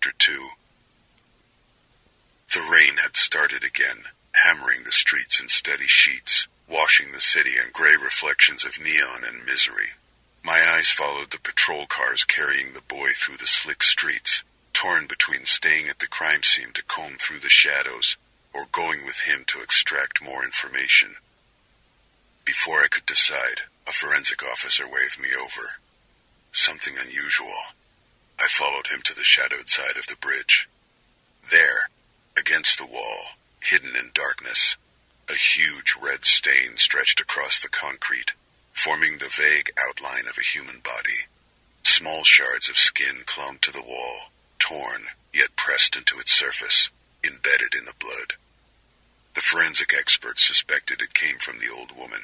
Chapter 2. The rain had started again, hammering the streets in steady sheets, washing the city in gray reflections of neon and misery. My eyes followed the patrol cars carrying the boy through the slick streets, torn between staying at the crime scene to comb through the shadows, or going with him to extract more information. Before I could decide, a forensic officer waved me over. Something unusual. I followed him to the shadowed side of the bridge. There, against the wall, hidden in darkness, a huge red stain stretched across the concrete, forming the vague outline of a human body. Small shards of skin clung to the wall, torn, yet pressed into its surface, embedded in the blood. The forensic experts suspected it came from the old woman.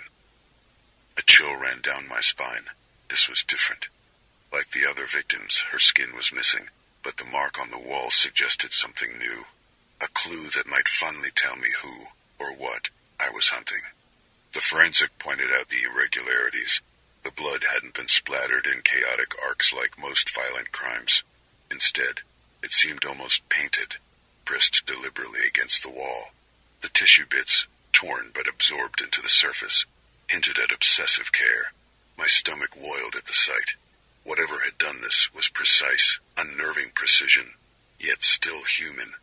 A chill ran down my spine. This was different. Like the other victims, her skin was missing, but the mark on the wall suggested something new. A clue that might finally tell me who, or what, I was hunting. The forensic pointed out the irregularities. The blood hadn't been splattered in chaotic arcs like most violent crimes. Instead, it seemed almost painted, pressed deliberately against the wall. The tissue bits, torn but absorbed into the surface, hinted at obsessive care. My stomach boiled at the sight. Whatever had done this was precise, unnerving precision, yet still human.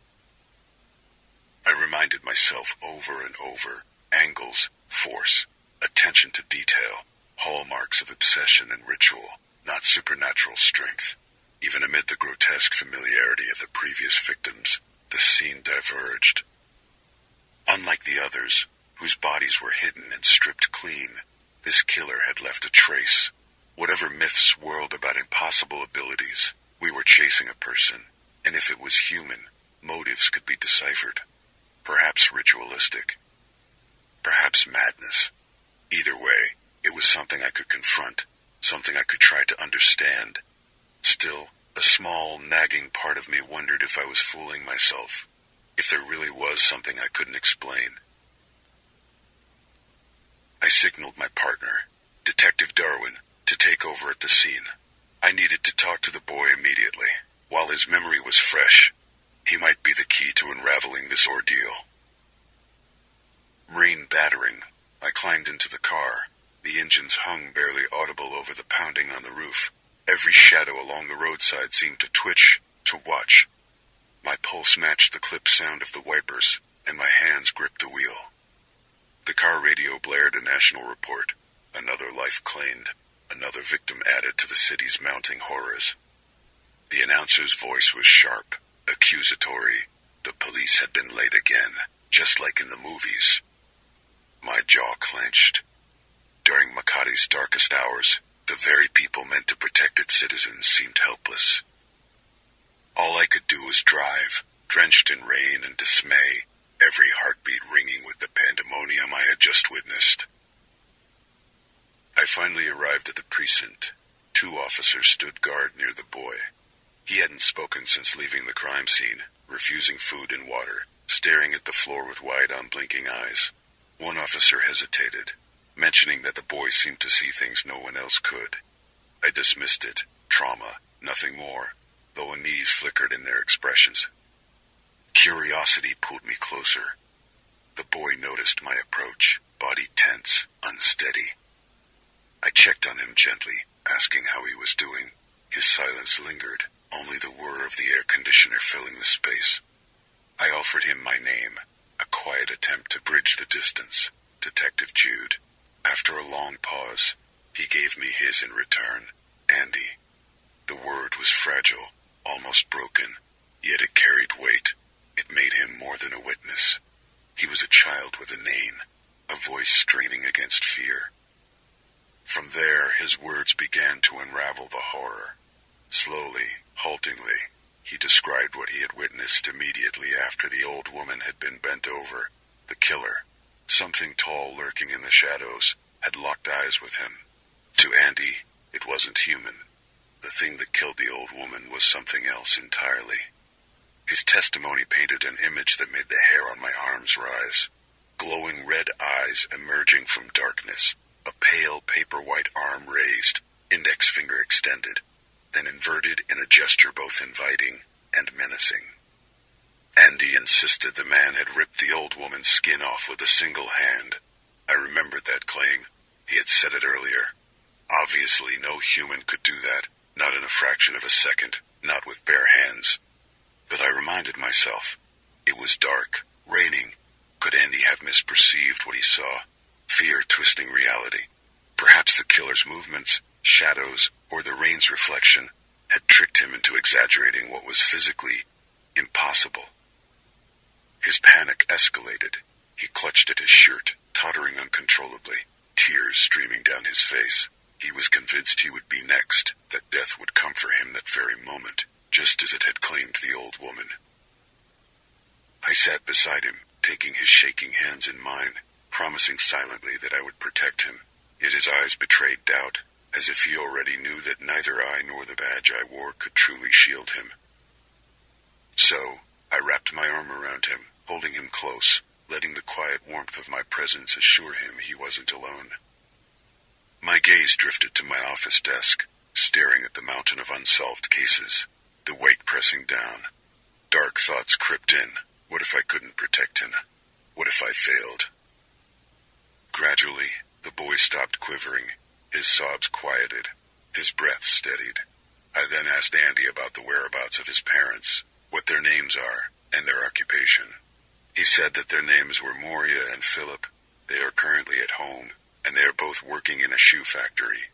I reminded myself over and over, angles, force, attention to detail, hallmarks of obsession and ritual, not supernatural strength. Even amid the grotesque familiarity of the previous victims, the scene diverged. Unlike the others, whose bodies were hidden and stripped clean, this killer had left a trace. Whatever myths swirled about impossible abilities, we were chasing a person, and if it was human, motives could be deciphered. Perhaps ritualistic. Perhaps madness. Either way, it was something I could confront, something I could try to understand. Still, a small, nagging part of me wondered if I was fooling myself, if there really was something I couldn't explain. I signaled my partner, Detective Darwin, to take over at the scene. I needed to talk to the boy immediately. While his memory was fresh, he might be the key to unraveling this ordeal. Rain battering, I climbed into the car. The engines hung barely audible over the pounding on the roof. Every shadow along the roadside seemed to twitch, to watch. My pulse matched the clipped sound of the wipers, and my hands gripped the wheel. The car radio blared a national report. Another life claimed. Another victim added to the city's mounting horrors. The announcer's voice was sharp, accusatory. The police had been late again, just like in the movies. My jaw clenched. During Makati's darkest hours, the very people meant to protect its citizens seemed helpless. All I could do was drive, drenched in rain and dismay, every heartbeat ringing with the pandemonium I had just witnessed. I finally arrived at the precinct. 2 officers stood guard near the boy. He hadn't spoken since leaving the crime scene, refusing food and water, staring at the floor with wide, unblinking eyes. One officer hesitated, mentioning that the boy seemed to see things no one else could. I dismissed it, trauma, nothing more, though unease flickered in their expressions. Curiosity pulled me closer. The boy noticed my approach, body tense, unsteady. I checked on him gently, asking how he was doing. His silence lingered, only the whir of the air conditioner filling the space. I offered him my name, a quiet attempt to bridge the distance, Detective Jude. After a long pause, he gave me his in return, Andy. The word was fragile, almost broken, yet it carried weight. It made him more than a witness. He was a child with a name, a voice straining against fear. From there, his words began to unravel the horror. Slowly, haltingly, he described what he had witnessed immediately after the old woman had been bent over. The killer, something tall lurking in the shadows, had locked eyes with him. To Andy, it wasn't human. The thing that killed the old woman was something else entirely. His testimony painted an image that made the hair on my arms rise. Glowing red eyes emerging from darkness, a pale paper-white arm raised, index finger extended, then inverted in a gesture both inviting and menacing. Andy insisted the man had ripped the old woman's skin off with a single hand. I remembered that claim. He had said it earlier. Obviously, no human could do that, not in a fraction of a second, not with bare hands. But I reminded myself, it was dark, raining. Could Andy have misperceived what he saw? Fear twisting reality. Perhaps the killer's movements, shadows, or the rain's reflection had tricked him into exaggerating what was physically impossible. His panic escalated. He clutched at his shirt, tottering uncontrollably, tears streaming down his face. He was convinced he would be next, that death would come for him that very moment, just as it had claimed the old woman. I sat beside him, taking his shaking hands in mine, promising silently that I would protect him. Yet his eyes betrayed doubt, as if he already knew that neither I nor the badge I wore could truly shield him. So, I wrapped my arm around him, holding him close, letting the quiet warmth of my presence assure him he wasn't alone. My gaze drifted to my office desk, staring at the mountain of unsolved cases, the weight pressing down. Dark thoughts crept in. What if I couldn't protect him? What if I failed? Gradually, the boy stopped quivering. His sobs quieted. His breath steadied. I then asked Andy about the whereabouts of his parents, what their names are, and their occupation. He said that their names were Moria and Philip. They are currently at home, and they are both working in a shoe factory.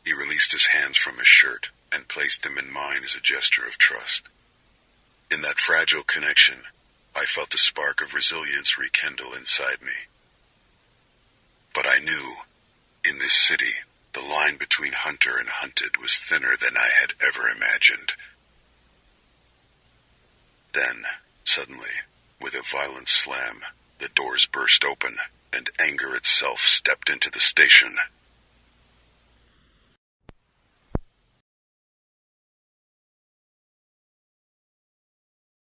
He released his hands from his shirt and placed them in mine as a gesture of trust. In that fragile connection, I felt a spark of resilience rekindle inside me. But I knew, in this city, the line between hunter and hunted was thinner than I had ever imagined. Then, suddenly, with a violent slam, the doors burst open, and anger itself stepped into the station.